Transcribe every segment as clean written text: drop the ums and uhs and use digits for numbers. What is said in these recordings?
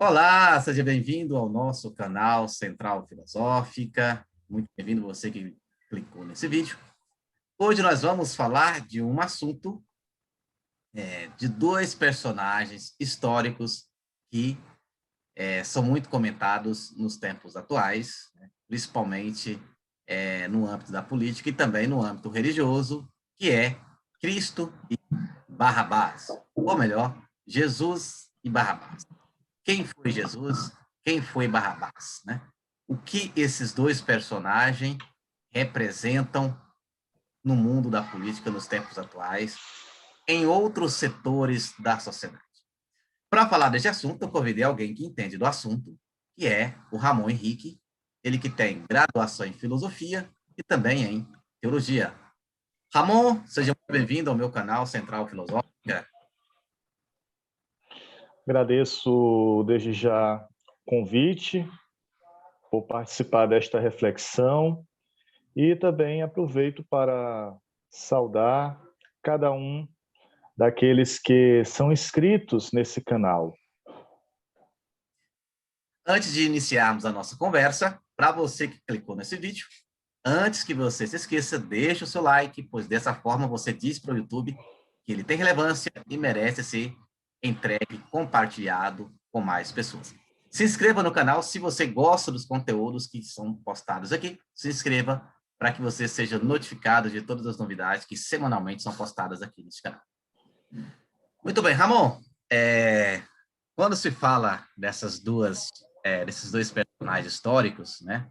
Olá, seja bem-vindo ao nosso canal Central Filosófica. Muito bem-vindo você que clicou nesse vídeo. Hoje nós vamos falar de um assunto, de dois personagens históricos que são muito comentados nos tempos atuais, né? Principalmente no âmbito da política e também no âmbito religioso, que é Cristo e Barrabás. Ou melhor, Jesus e Barrabás. Quem foi Jesus, quem foi Barrabás, né? O que esses dois personagens representam no mundo da política nos tempos atuais, em outros setores da sociedade. Para falar deste assunto, eu convidei alguém que entende do assunto, que é o Ramon Henrique, ele que tem graduação em filosofia e também em teologia. Ramon, seja muito bem-vindo ao meu canal Central Filosófica. Agradeço desde já o convite por participar desta reflexão e também aproveito para saudar cada um daqueles que são inscritos nesse canal. Antes de iniciarmos a nossa conversa, para você que clicou nesse vídeo, antes que você se esqueça, deixe o seu like, pois dessa forma você diz para o YouTube que ele tem relevância e merece ser entregue, compartilhado com mais pessoas. Se inscreva no canal se você gosta dos conteúdos que são postados aqui. Se inscreva para que você seja notificado de todas as novidades que semanalmente são postadas aqui neste canal. Muito bem, Ramon. Quando se fala desses dois personagens históricos, né,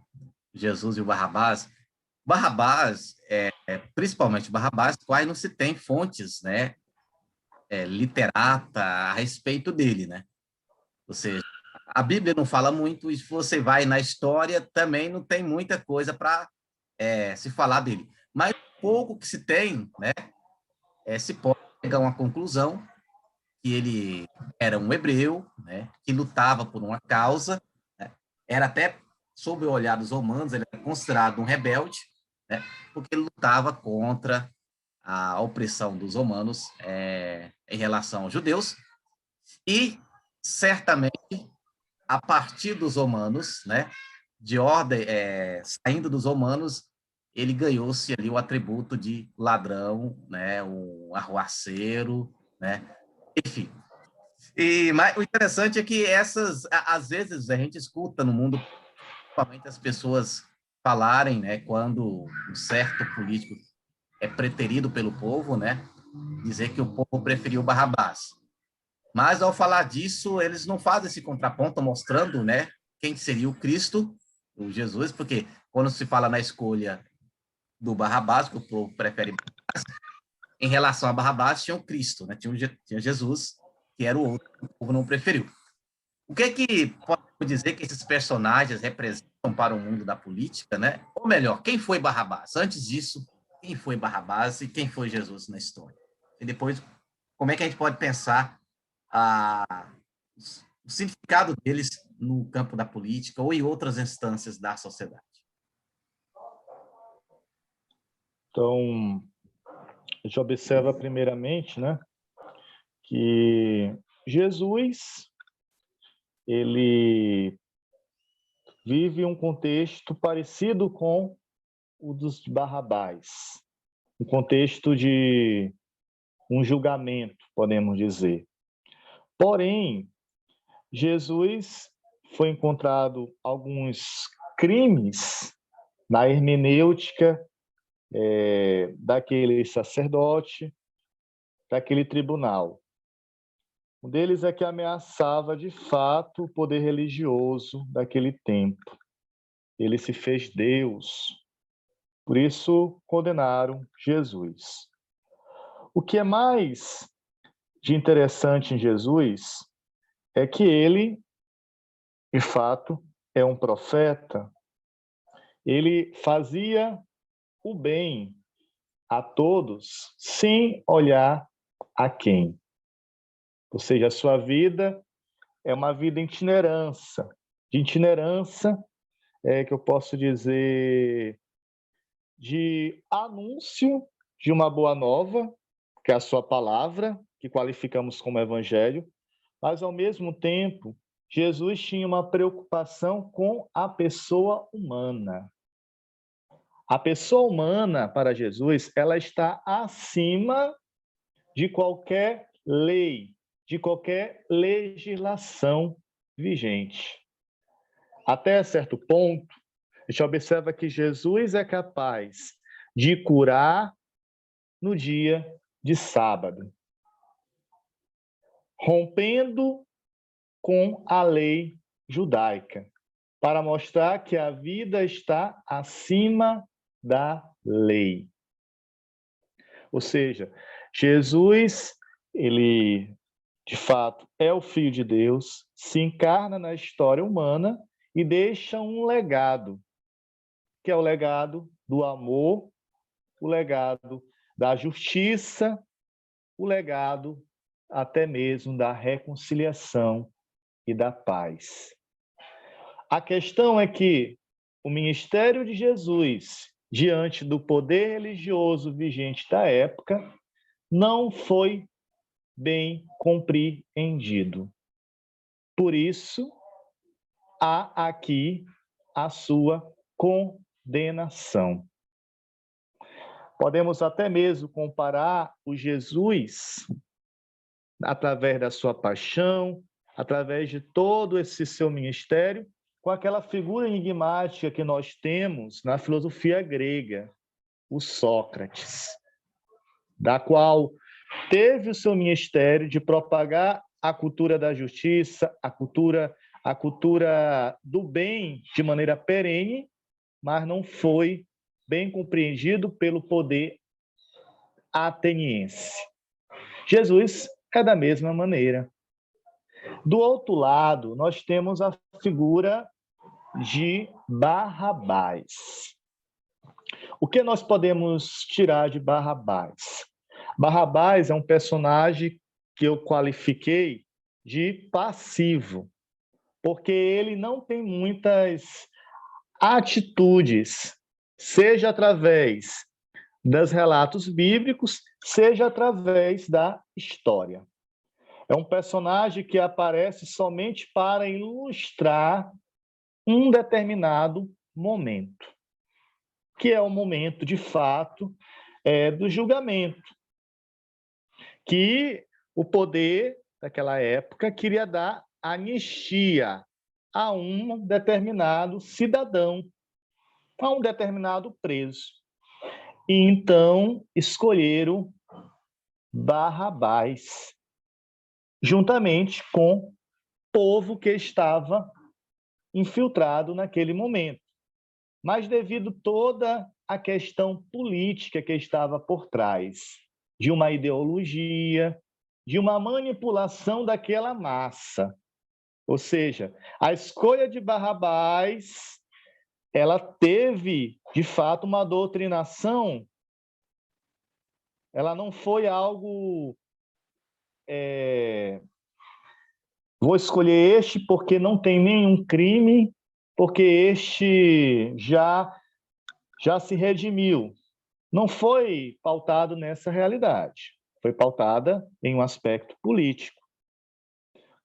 Jesus e o Barrabás, principalmente Barrabás, quase não se tem fontes, né, literata a respeito dele, né? Ou seja, a Bíblia não fala muito, e se você vai na história, também não tem muita coisa para se falar dele. Mas pouco que se tem, né, se pode chegar a uma conclusão que ele era um hebreu, né, que lutava por uma causa, né, era até, sob o olhar dos romanos, ele era considerado um rebelde, né, porque ele lutava contra a opressão dos romanos em relação aos judeus, e certamente a partir dos romanos, né, de ordem, saindo dos romanos, ele ganhou-se ali o atributo de ladrão, né, um arruaceiro, né, enfim. Mas o interessante é que às vezes a gente escuta no mundo, principalmente as pessoas falarem, né, quando um certo político é preterido pelo povo, né, dizer que o povo preferiu Barrabás. Mas ao falar disso, eles não fazem esse contraponto mostrando, né, quem seria o Cristo, o Jesus, porque quando se fala na escolha do Barrabás, que o povo prefere Barrabás, em relação a Barrabás tinha o Cristo, né, tinha Jesus, que era o outro que o povo não preferiu. O que é que pode dizer que esses personagens representam para o mundo da política, né? Ou melhor, quem foi Barrabás? Antes disso, quem foi Barrabás e quem foi Jesus na história? E depois, como é que a gente pode pensar o significado deles no campo da política ou em outras instâncias da sociedade? Então, a gente observa primeiramente, né, que Jesus, ele vive um contexto parecido com o dos Barrabás, um contexto de um julgamento, podemos dizer. Porém, Jesus foi encontrado alguns crimes na hermenêutica daquele sacerdote, daquele tribunal. Um deles é que ameaçava, de fato, o poder religioso daquele tempo. Ele se fez Deus. Por isso, condenaram Jesus. O que é mais de interessante em Jesus é que ele, de fato, é um profeta. Ele fazia o bem a todos sem olhar a quem. Ou seja, a sua vida é uma vida de itinerância, que eu posso dizer, de anúncio de uma boa nova, que é a sua palavra, que qualificamos como evangelho, mas ao mesmo tempo Jesus tinha uma preocupação com a pessoa humana. A pessoa humana, para Jesus, ela está acima de qualquer lei, de qualquer legislação vigente. Até certo ponto, a gente observa que Jesus é capaz de curar no dia de sábado, rompendo com a lei judaica, para mostrar que a vida está acima da lei. Ou seja, Jesus, ele de fato é o Filho de Deus, se encarna na história humana e deixa um legado, que é o legado do amor, o legado da justiça, o legado até mesmo da reconciliação e da paz. A questão é que o ministério de Jesus, diante do poder religioso vigente da época, não foi bem compreendido. Por isso, há aqui a sua condenação. Podemos até mesmo comparar o Jesus, através da sua paixão, através de todo esse seu ministério, com aquela figura enigmática que nós temos na filosofia grega, o Sócrates, da qual teve o seu ministério de propagar a cultura da justiça, a cultura do bem de maneira perene, mas não foi bem compreendido pelo poder ateniense. Jesus é da mesma maneira. Do outro lado, nós temos a figura de Barrabás. O que nós podemos tirar de Barrabás? Barrabás é um personagem que eu qualifiquei de passivo, porque ele não tem muitas atitudes, seja através dos relatos bíblicos, seja através da história. É um personagem que aparece somente para ilustrar um determinado momento, que é o momento, de fato, do julgamento, que o poder daquela época queria dar anistia a um determinado cidadão, a um determinado preso. E então escolheram Barrabás, juntamente com o povo que estava infiltrado naquele momento. Mas devido toda a questão política que estava por trás, de uma ideologia, de uma manipulação daquela massa. Ou seja, a escolha de Barrabás, ela teve, de fato, uma doutrinação, ela não foi algo... vou escolher este porque não tem nenhum crime, porque este já se redimiu. Não foi pautado nessa realidade, foi pautada em um aspecto político.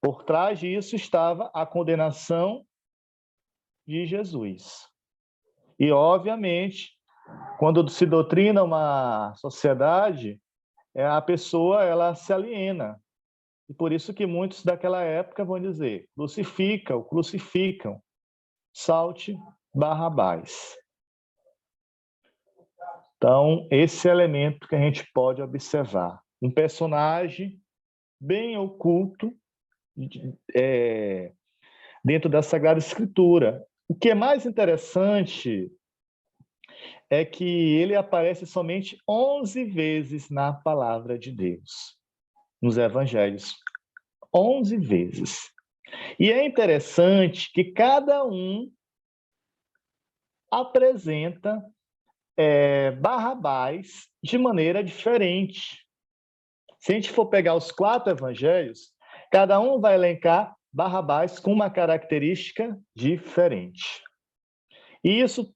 Por trás disso estava a condenação de Jesus. E, obviamente, quando se doutrina uma sociedade, a pessoa ela se aliena. E por isso que muitos daquela época vão dizer: crucificam, salte Barrabás. Então, esse elemento que a gente pode observar. Um personagem bem oculto dentro da Sagrada Escritura. O que é mais interessante é que ele aparece somente 11 vezes na palavra de Deus, nos evangelhos. 11 vezes. E é interessante que cada um apresenta Barrabás de maneira diferente. Se a gente for pegar os 4 evangelhos, cada um vai elencar Barrabás com uma característica diferente. E isso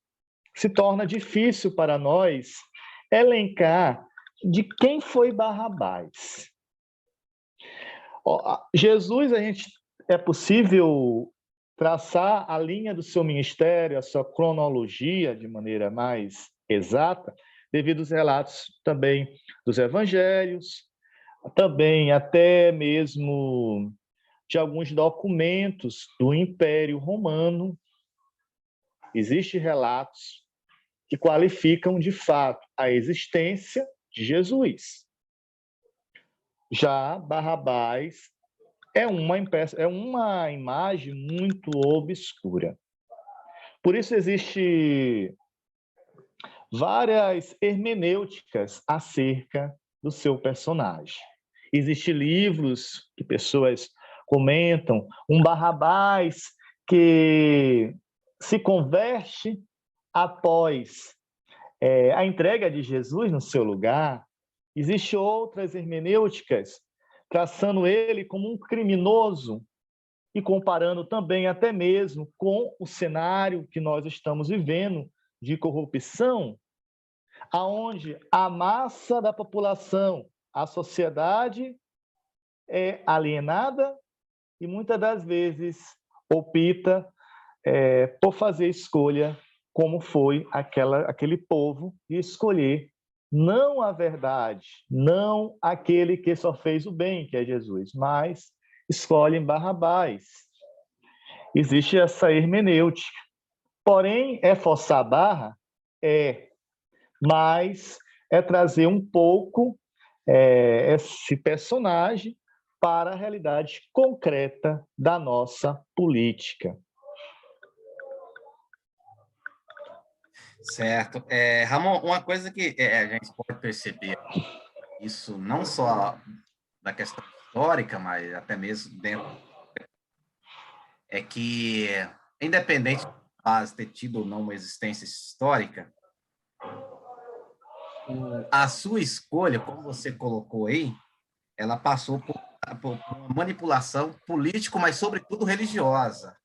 se torna difícil para nós elencar de quem foi Barrabás. Jesus, a gente é possível traçar a linha do seu ministério, a sua cronologia de maneira mais exata, devido aos relatos também dos evangelhos, também até mesmo de alguns documentos do Império Romano. Existem relatos que qualificam de fato a existência de Jesus. Já Barrabás é uma imagem muito obscura. Por isso existe várias hermenêuticas acerca do seu personagem. Existem livros que pessoas comentam, um Barrabás que se converte após a entrega de Jesus no seu lugar. Existem outras hermenêuticas traçando ele como um criminoso e comparando também até mesmo com o cenário que nós estamos vivendo de corrupção, aonde a massa da população, a sociedade é alienada e muitas das vezes opta por fazer escolha como foi aquele povo de escolher não a verdade, não aquele que só fez o bem, que é Jesus, mas escolhem Barrabás. Existe essa hermenêutica. Porém, é forçar a barra? É, mas é trazer um pouco esse personagem para a realidade concreta da nossa política. Certo. Ramon, uma coisa que a gente pode perceber, isso não só da questão histórica, mas até mesmo dentro, é que, independente de base ter tido ou não uma existência histórica, a sua escolha, como você colocou aí, ela passou por uma manipulação política, mas sobretudo religiosa.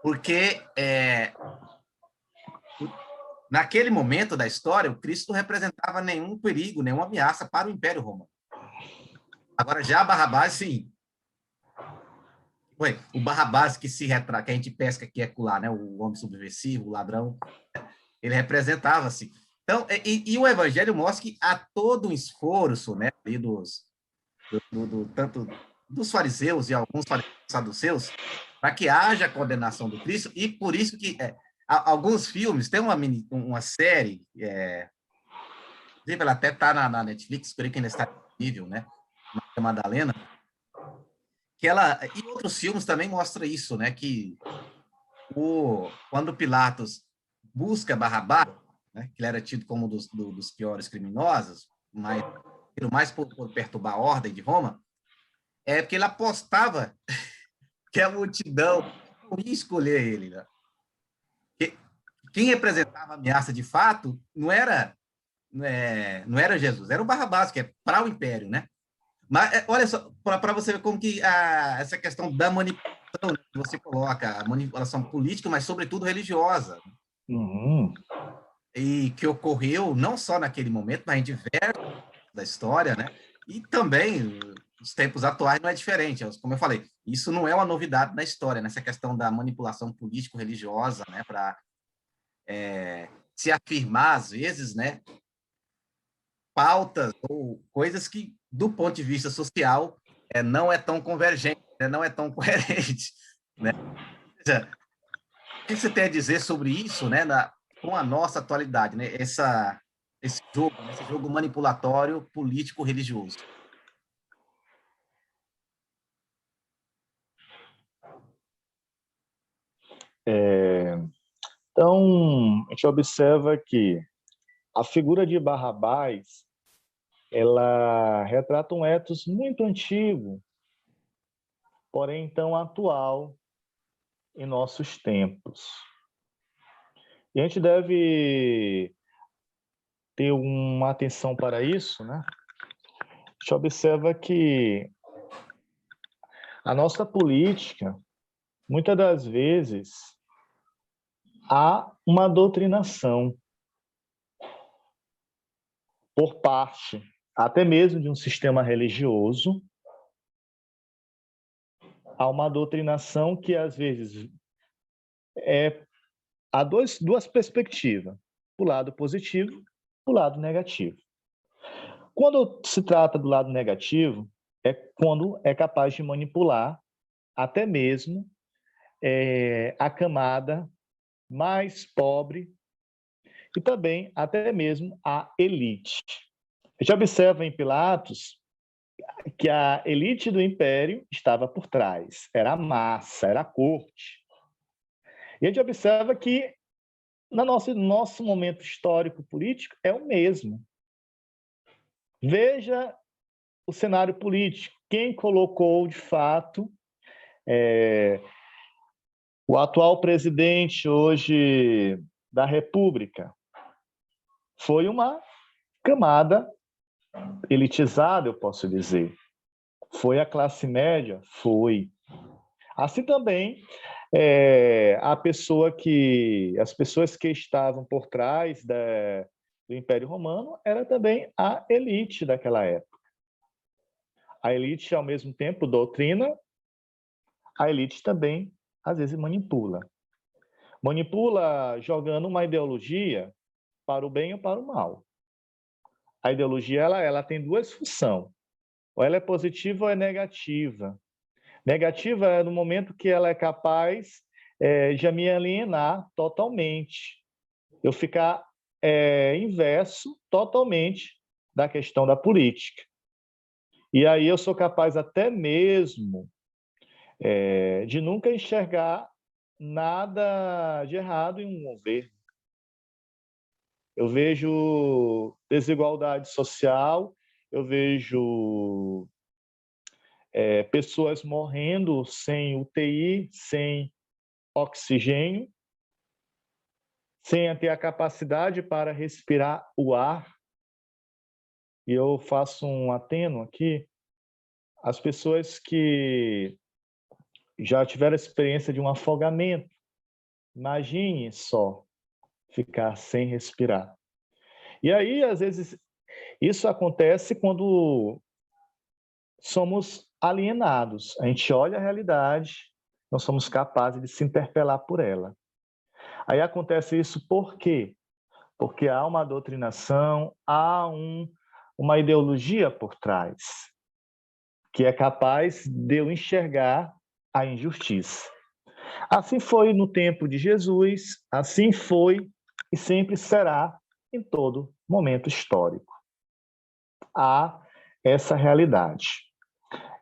Porque naquele momento da história, o Cristo não representava nenhum perigo, nenhuma ameaça para o Império Romano. Agora, já Barrabás, sim. O Barrabás que se retrata, que a gente pesca que é lá, né? O homem subversivo, o ladrão, ele representava assim. Então, e o Evangelho mostra que há todo um esforço, né, ali tanto dos fariseus e alguns saduceus, para que haja condenação do Cristo, e por isso que alguns filmes, tem uma série, ela até está na Netflix, creio que ainda está disponível, né? Maria Madalena, que ela, e outros filmes também mostram isso, né? Que quando Pilatos busca Barrabás, né, que ele era tido como um dos piores criminosos, mas mais por perturbar a ordem de Roma, é porque ele apostava que a multidão não ia escolher ele. Né? Quem representava a ameaça de fato não era Jesus, era o Barrabás, que é para o Império, né? Mas olha só, para você ver como que essa questão da manipulação, né, que você coloca, a manipulação política, mas sobretudo religiosa, Uhum. e que ocorreu não só naquele momento, mas em diversos da história, né? E também os tempos atuais não é diferente. Como eu falei, isso não é uma novidade na história, nessa questão da manipulação político-religiosa, né? Para se afirmar às vezes, né? Pautas ou coisas que, do ponto de vista social, não é tão convergente, né? Não é tão coerente, né? Ou seja, o que você tem a dizer sobre isso, né? Com a nossa atualidade, né? Esse jogo manipulatório político-religioso. Então, a gente observa que a figura de Barrabás, ela retrata um ethos muito antigo, porém tão atual em nossos tempos. E a gente deve ter uma atenção para isso, né? A gente observa que a nossa política, muitas das vezes, há uma doutrinação por parte até mesmo de um sistema religioso, há uma doutrinação que, às vezes, há duas perspectivas, o lado positivo e o lado negativo. Quando se trata do lado negativo, é quando é capaz de manipular até mesmo a camada mais pobre e também até mesmo a elite. A gente observa em Pilatos que a elite do império estava por trás, era a massa, era a corte. E a gente observa que no nosso momento histórico político é o mesmo. Veja o cenário político, quem colocou de fato o atual presidente hoje da República foi uma camada elitizada, eu posso dizer. Foi a classe média? Foi. Assim também, as pessoas que estavam por trás do Império Romano era também a elite daquela época. A elite, ao mesmo tempo, doutrina, a elite também, às vezes, manipula. Manipula jogando uma ideologia para o bem ou para o mal. A ideologia ela tem duas funções. Ou ela é positiva ou é negativa. Negativa é no momento que ela é capaz de me alienar totalmente. Eu ficar inverso totalmente da questão da política. E aí eu sou capaz até mesmo de nunca enxergar nada de errado em um governo. Eu vejo desigualdade social, eu vejo pessoas morrendo sem UTI, sem oxigênio, sem ter a capacidade para respirar o ar. E eu faço um ateno aqui, as pessoas que já tiveram a experiência de um afogamento, imagine só ficar sem respirar. E aí, às vezes, isso acontece quando somos alienados. A gente olha a realidade, não somos capazes de se interpelar por ela. Aí acontece isso por quê? Porque há uma doutrinação, há uma ideologia por trás, que é capaz de eu enxergar a injustiça. Assim foi no tempo de Jesus, assim foi e sempre será em todo momento histórico. Há essa realidade.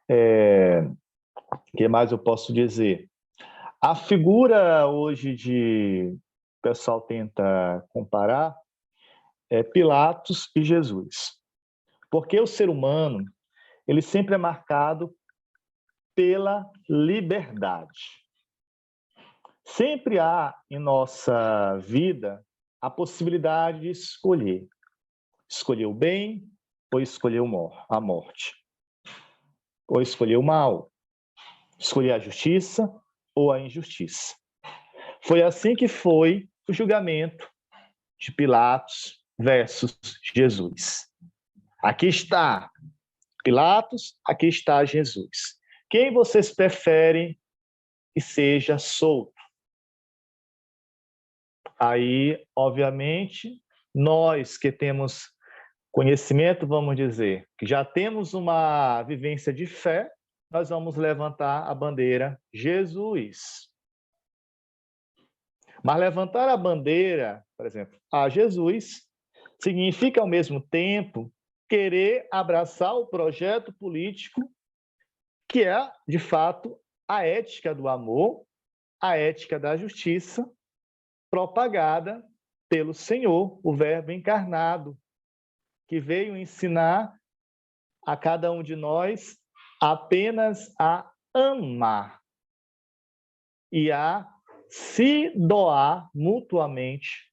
O que mais eu posso dizer? A figura hoje o pessoal tenta comparar é Pilatos e Jesus. Porque o ser humano, ele sempre é marcado pela liberdade. Sempre há em nossa vida a possibilidade de escolher. Escolher o bem ou escolher a morte. Ou escolher o mal. Escolher a justiça ou a injustiça. Foi assim que foi o julgamento de Pilatos versus Jesus. Aqui está Pilatos, aqui está Jesus. Quem vocês preferem que seja solto? Aí, obviamente, nós que temos conhecimento, vamos dizer, que já temos uma vivência de fé, nós vamos levantar a bandeira Jesus. Mas levantar a bandeira, por exemplo, a Jesus, significa, ao mesmo tempo, querer abraçar o projeto político que é, de fato, a ética do amor, a ética da justiça, propagada pelo Senhor, o Verbo encarnado, que veio ensinar a cada um de nós apenas a amar e a se doar mutuamente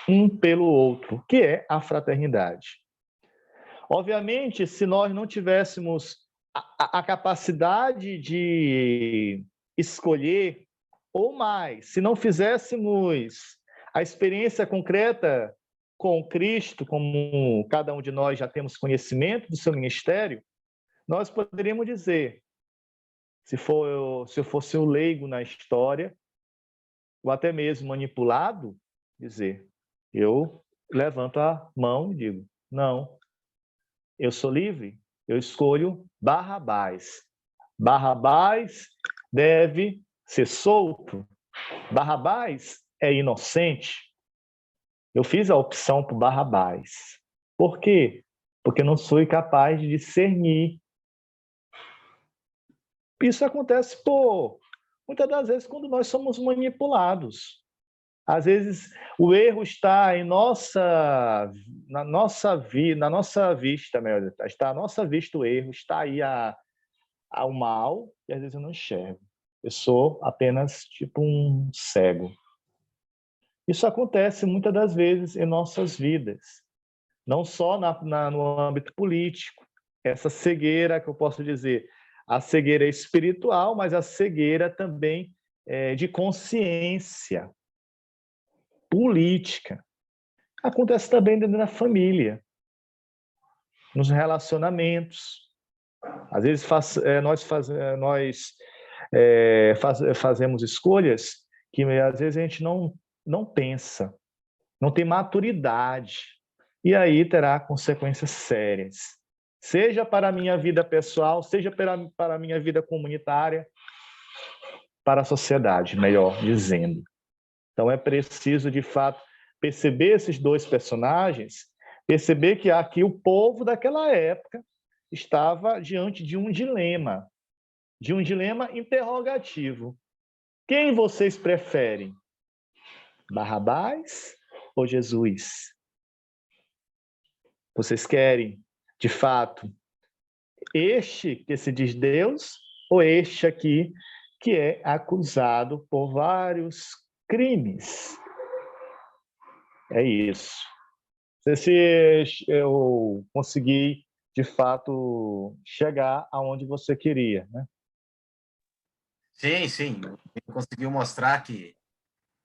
um pelo outro, que é a fraternidade. Obviamente, se nós não tivéssemos a capacidade de escolher, ou mais, se não fizéssemos a experiência concreta com Cristo, como cada um de nós já temos conhecimento do seu ministério, nós poderíamos dizer, se eu fosse o leigo na história, ou até mesmo manipulado, dizer, eu levanto a mão e digo, não, eu sou livre, eu escolho Barrabás. Barrabás deve ser solto. Barrabás é inocente. Eu fiz a opção por Barrabás. Por quê? Porque não sou capaz de discernir. Isso acontece muitas das vezes quando nós somos manipulados. Às vezes o erro está na nossa vista, está à nossa vista o erro, está aí ao mal, e às vezes eu não enxergo. Eu sou apenas tipo um cego. Isso acontece muitas das vezes em nossas vidas, não só no âmbito político. Essa cegueira, que eu posso dizer, a cegueira espiritual, mas a cegueira também de consciência política. Acontece também dentro da família, nos relacionamentos. Às vezes nós fazemos escolhas que às vezes a gente não pensa, não tem maturidade, e aí terá consequências sérias, seja para a minha vida pessoal, seja para a minha vida comunitária, para a sociedade, melhor dizendo. Então é preciso, de fato, perceber esses dois personagens, perceber que aqui o povo daquela época estava diante de um dilema interrogativo. Quem vocês preferem? Barrabás ou Jesus? Vocês querem, de fato, este que se diz Deus ou este aqui que é acusado por vários crimes? É isso. Não sei se eu consegui, de fato, chegar aonde você queria, né? Sim, sim. Ele conseguiu mostrar que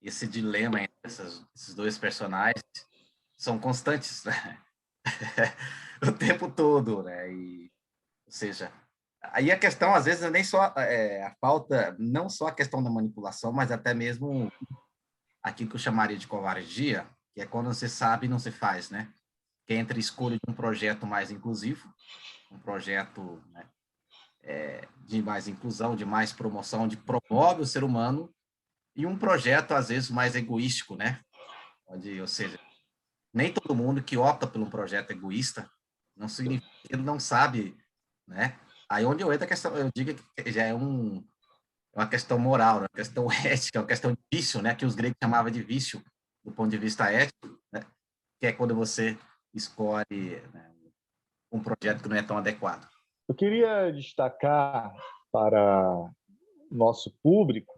esse dilema entre esses dois personagens são constantes, né? O tempo todo, né? Ou seja, aí a questão, às vezes, é nem só a falta, não só a questão da manipulação, mas até mesmo aquilo que eu chamaria de covardia, que é quando você sabe e não se faz, né? Que é entre a escolha de um projeto mais inclusivo, um projeto, né, de mais inclusão, de mais promoção, de promove o ser humano, e um projeto, às vezes, mais egoístico, né? Ou seja, nem todo mundo que opta por um projeto egoísta não significa que ele não sabe, né? Aí onde eu entro a questão, eu digo que já é uma questão moral, uma questão ética, uma questão de vício, né? Que os gregos chamavam de vício, do ponto de vista ético, né? Que é quando você escolhe, né, um projeto que não é tão adequado. Eu queria destacar para nosso público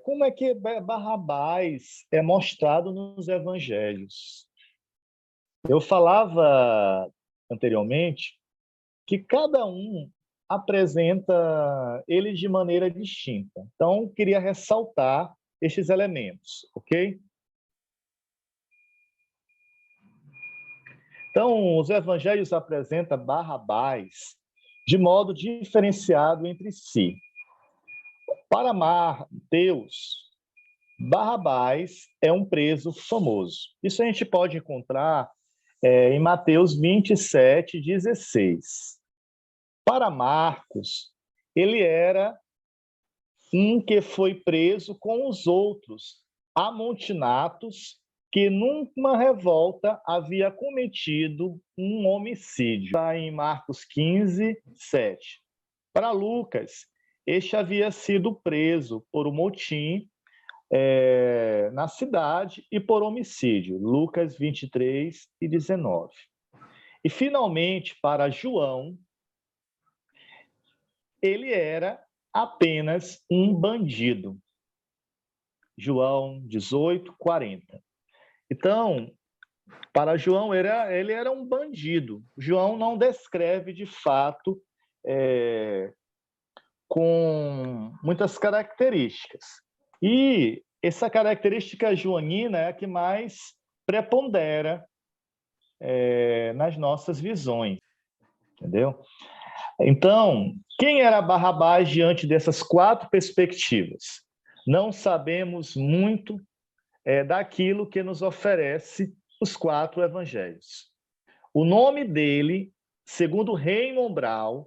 como é que Barrabás é mostrado nos evangelhos. Eu falava anteriormente que cada um apresenta ele de maneira distinta. Então, queria ressaltar estes elementos, ok? Então, os evangelhos apresentam Barrabás de modo diferenciado entre si. Para Mateus, Barrabás é um preso famoso. Isso a gente pode encontrar em Mateus 27:16. Para Marcos, ele era um que foi preso com os outros amontinados que numa revolta havia cometido um homicídio. Está em Marcos 15:7. Para Lucas, este havia sido preso por um motim na cidade e por homicídio. Lucas 23:19. E, finalmente, para João, ele era apenas um bandido. João 18:40. Então, para João, ele era um bandido. João não descreve, de fato, com muitas características. E essa característica joanina é a que mais prepondera nas nossas visões, entendeu? Então, quem era Barrabás diante dessas quatro perspectivas? Não sabemos muito daquilo que nos oferece os quatro evangelhos. O nome dele, segundo Raymond Brown,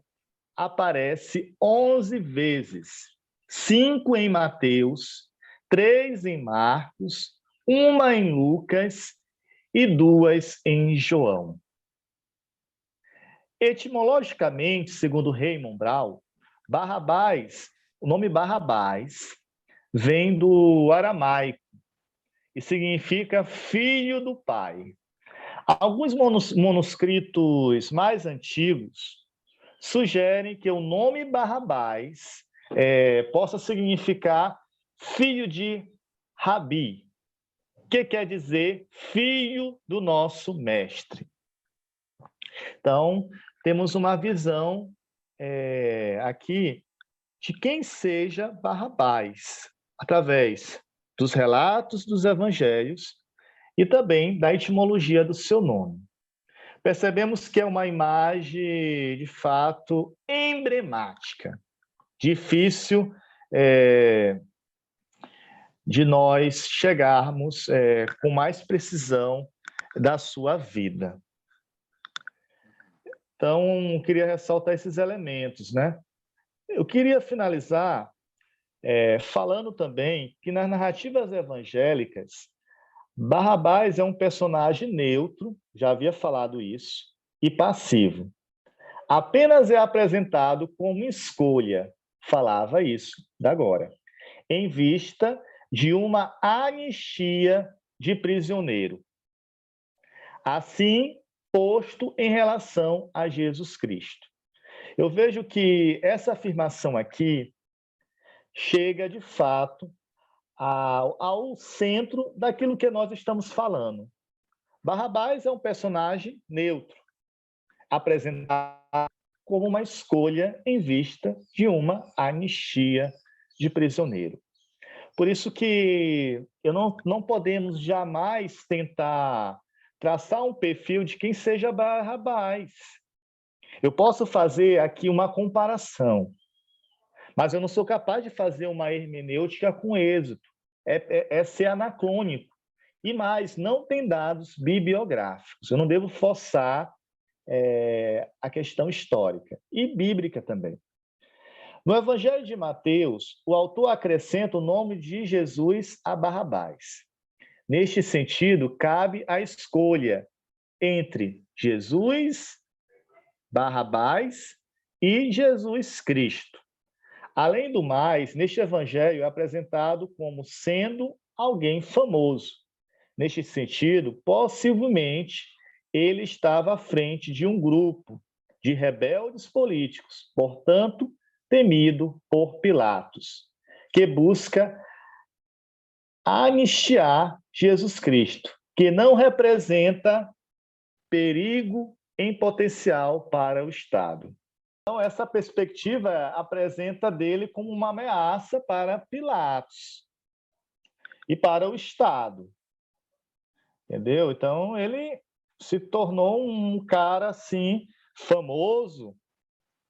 aparece 11 vezes. 5 em Mateus, 3 em Marcos, 1 em Lucas e 2 em João. Etimologicamente, segundo Raymond Brown, Barrabás, o nome Barrabás vem do aramaico e significa filho do pai. Alguns manuscritos mais antigos sugerem que o nome Barrabás possa significar filho de Rabi, que quer dizer filho do nosso mestre. Então, temos uma visão aqui de quem seja Barrabás, através dos relatos dos evangelhos e também da etimologia do seu nome. Percebemos que é uma imagem, de fato, emblemática, difícil de nós chegarmos com mais precisão da sua vida. Então, queria ressaltar esses elementos, né? Eu queria finalizar falando também que nas narrativas evangélicas, Barrabás é um personagem neutro, já havia falado isso, e passivo. Apenas é apresentado como escolha, falava isso da agora, em vista de uma anistia de prisioneiro. Assim, posto em relação a Jesus Cristo. Eu vejo que essa afirmação aqui chega, de fato, ao centro daquilo que nós estamos falando. Barrabás é um personagem neutro, apresentado como uma escolha em vista de uma anistia de prisioneiro. Por isso que não podemos jamais tentar traçar um perfil de quem seja Barrabás. Eu posso fazer aqui uma comparação, mas eu não sou capaz de fazer uma hermenêutica com êxito. É ser anacrônico. E mais, não tem dados bibliográficos. Eu não devo forçar a questão histórica e bíblica também. No Evangelho de Mateus, o autor acrescenta o nome de Jesus a Barrabás. Neste sentido, cabe a escolha entre Jesus, Barrabás e Jesus Cristo. Além do mais, neste evangelho é apresentado como sendo alguém famoso. Neste sentido, possivelmente, ele estava à frente de um grupo de rebeldes políticos, portanto, temido por Pilatos, que busca anistiar Jesus Cristo, que não representa perigo em potencial para o Estado. Então, essa perspectiva apresenta dele como uma ameaça para Pilatos e para o Estado. Entendeu? Então, ele se tornou um cara assim famoso.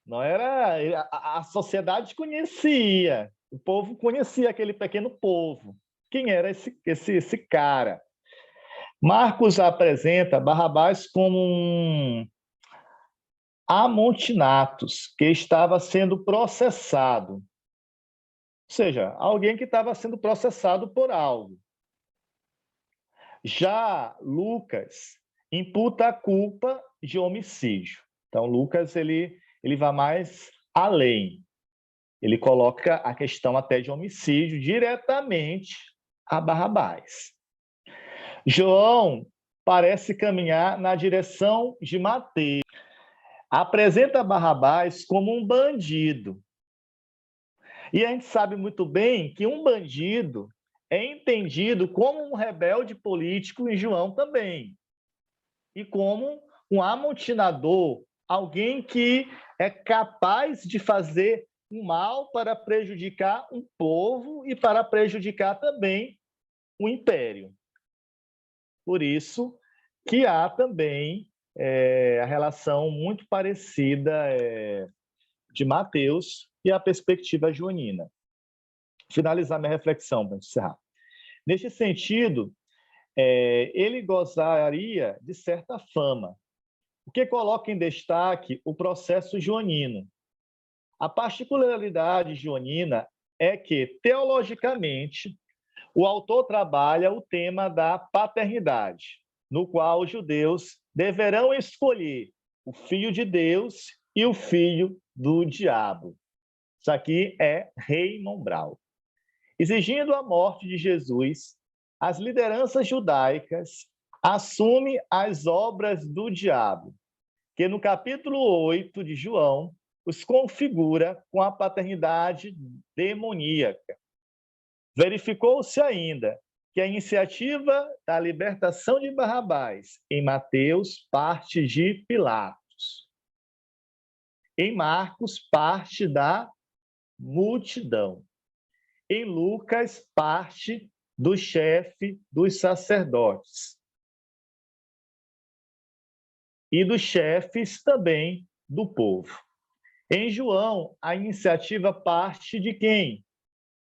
Não era a sociedade conhecia, o povo conhecia aquele pequeno povo. Quem era esse cara? Marcos apresenta Barrabás como um amontinatus, que estava sendo processado. Ou seja, alguém que estava sendo processado por algo. Já Lucas imputa a culpa de homicídio. Então, Lucas ele vai mais além. Ele coloca a questão até de homicídio diretamente a Barrabás. João parece caminhar na direção de Mateus. Apresenta Barrabás como um bandido. E a gente sabe muito bem que um bandido é entendido como um rebelde político em João também. E como um amotinador, alguém que é capaz de fazer o mal para prejudicar um povo e para prejudicar também o império. Por isso que há também a relação muito parecida de Mateus e a perspectiva joanina. Finalizar minha reflexão para encerrar. Neste sentido, ele gozaria de certa fama, o que coloca em destaque o processo joanino. A particularidade joanina é que, teologicamente, o autor trabalha o tema da paternidade, no qual os judeus deverão escolher o filho de Deus e o filho do diabo. Isso aqui é Raymond Brown. Exigindo a morte de Jesus, as lideranças judaicas assumem as obras do diabo, que no capítulo 8 de João os configura com a paternidade demoníaca. Verificou-se ainda que a iniciativa da libertação de Barrabás em Mateus parte de Pilatos. Em Marcos, parte da multidão. Em Lucas, parte do chefe dos sacerdotes. E dos chefes também do povo. Em João, a iniciativa parte de quem?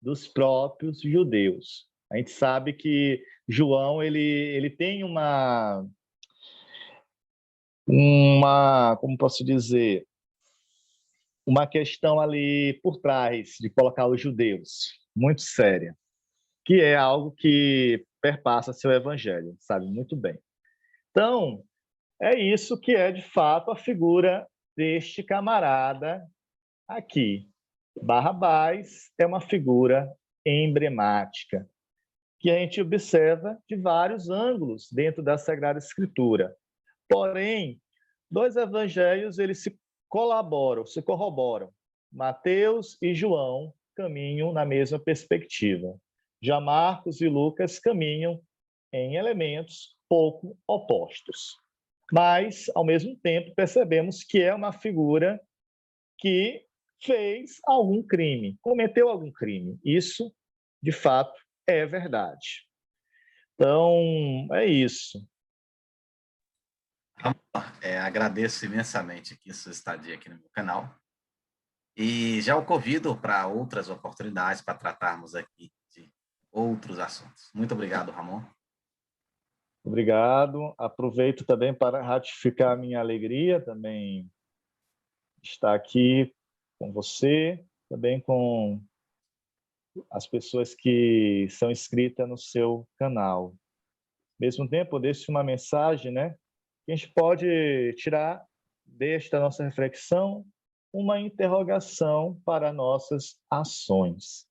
Dos próprios judeus. A gente sabe que João ele tem como posso dizer, uma questão ali por trás de colocar os judeus, muito séria, que é algo que perpassa seu evangelho, sabe muito bem. Então, é isso que é, de fato, a figura deste camarada aqui. Barrabás é uma figura emblemática, que a gente observa de vários ângulos dentro da Sagrada Escritura. Porém, dois evangelhos eles se corroboram. Mateus e João caminham na mesma perspectiva. Já Marcos e Lucas caminham em elementos pouco opostos. Mas, ao mesmo tempo, percebemos que é uma figura que fez algum crime, cometeu algum crime. Isso, de fato, é verdade. Então, é isso. Agradeço imensamente aqui a sua estadia aqui no meu canal. E já o convido para outras oportunidades para tratarmos aqui de outros assuntos. Muito obrigado, Ramon. Obrigado. Aproveito também para ratificar a minha alegria também estar aqui com você, também com as pessoas que são inscritas no seu canal. Ao mesmo tempo, deixo uma mensagem, né? Que a gente pode tirar desta nossa reflexão uma interrogação para nossas ações.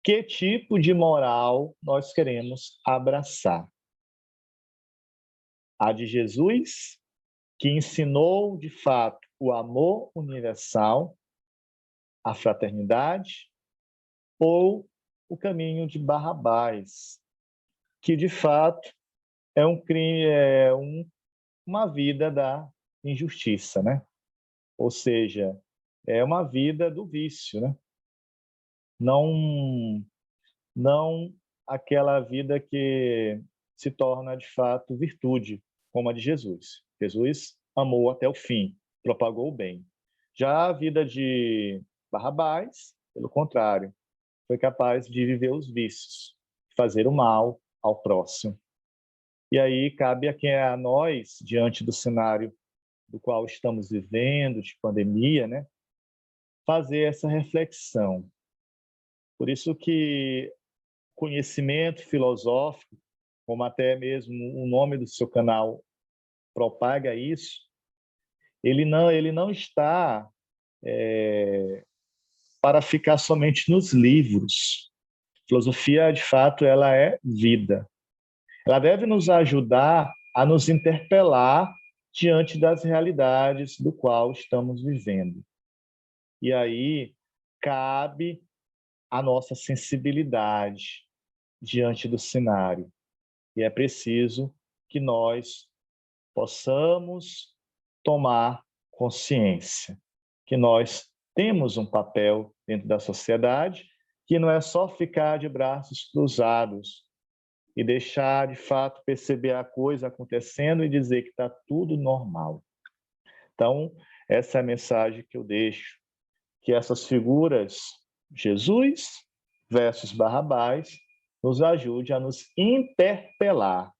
Que tipo de moral nós queremos abraçar? A de Jesus, que ensinou, de fato, o amor universal, a fraternidade, ou o caminho de Barrabás, que, de fato, é um crime, uma vida da injustiça, né? Ou seja, é uma vida do vício, né? Não aquela vida que se torna, de fato, virtude, como a de Jesus. Jesus amou até o fim, propagou o bem. Já a vida de Barrabás, pelo contrário, foi capaz de viver os vícios, fazer o mal ao próximo. E aí cabe a nós, diante do cenário do qual estamos vivendo, de pandemia, né, fazer essa reflexão. Por isso que conhecimento filosófico, como até mesmo o nome do seu canal propaga isso, ele não está para ficar somente nos livros. Filosofia, de fato, ela é vida. Ela deve nos ajudar a nos interpelar diante das realidades do qual estamos vivendo. E aí cabe a nossa sensibilidade diante do cenário. E é preciso que nós possamos tomar consciência que nós temos um papel dentro da sociedade, que não é só ficar de braços cruzados e deixar, de fato, perceber a coisa acontecendo e dizer que está tudo normal. Então, essa é a mensagem que eu deixo, que essas figuras, Jesus versus Barrabás, nos ajude a nos interpelar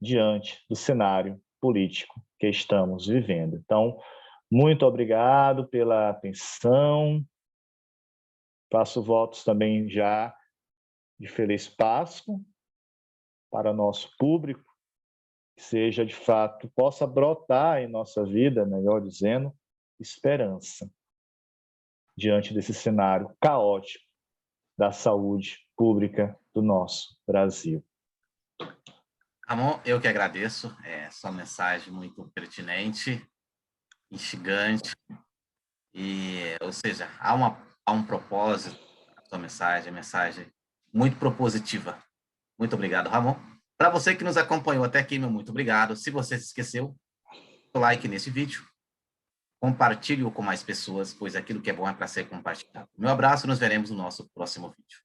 diante do cenário político que estamos vivendo. Então, muito obrigado pela atenção. Faço votos também já de Feliz Páscoa para nosso público, que seja de fato, possa brotar em nossa vida, melhor dizendo, esperança diante desse cenário caótico da saúde pública do nosso Brasil. Ramon, eu que agradeço, sua mensagem muito pertinente, instigante, ou seja, há um propósito na sua mensagem, mensagem muito propositiva. Muito obrigado, Ramon. Para você que nos acompanhou até aqui, meu muito obrigado. Se você se esqueceu, like nesse vídeo, compartilhe-o com mais pessoas, pois aquilo que é bom é para ser compartilhado. Meu abraço, nos veremos no nosso próximo vídeo.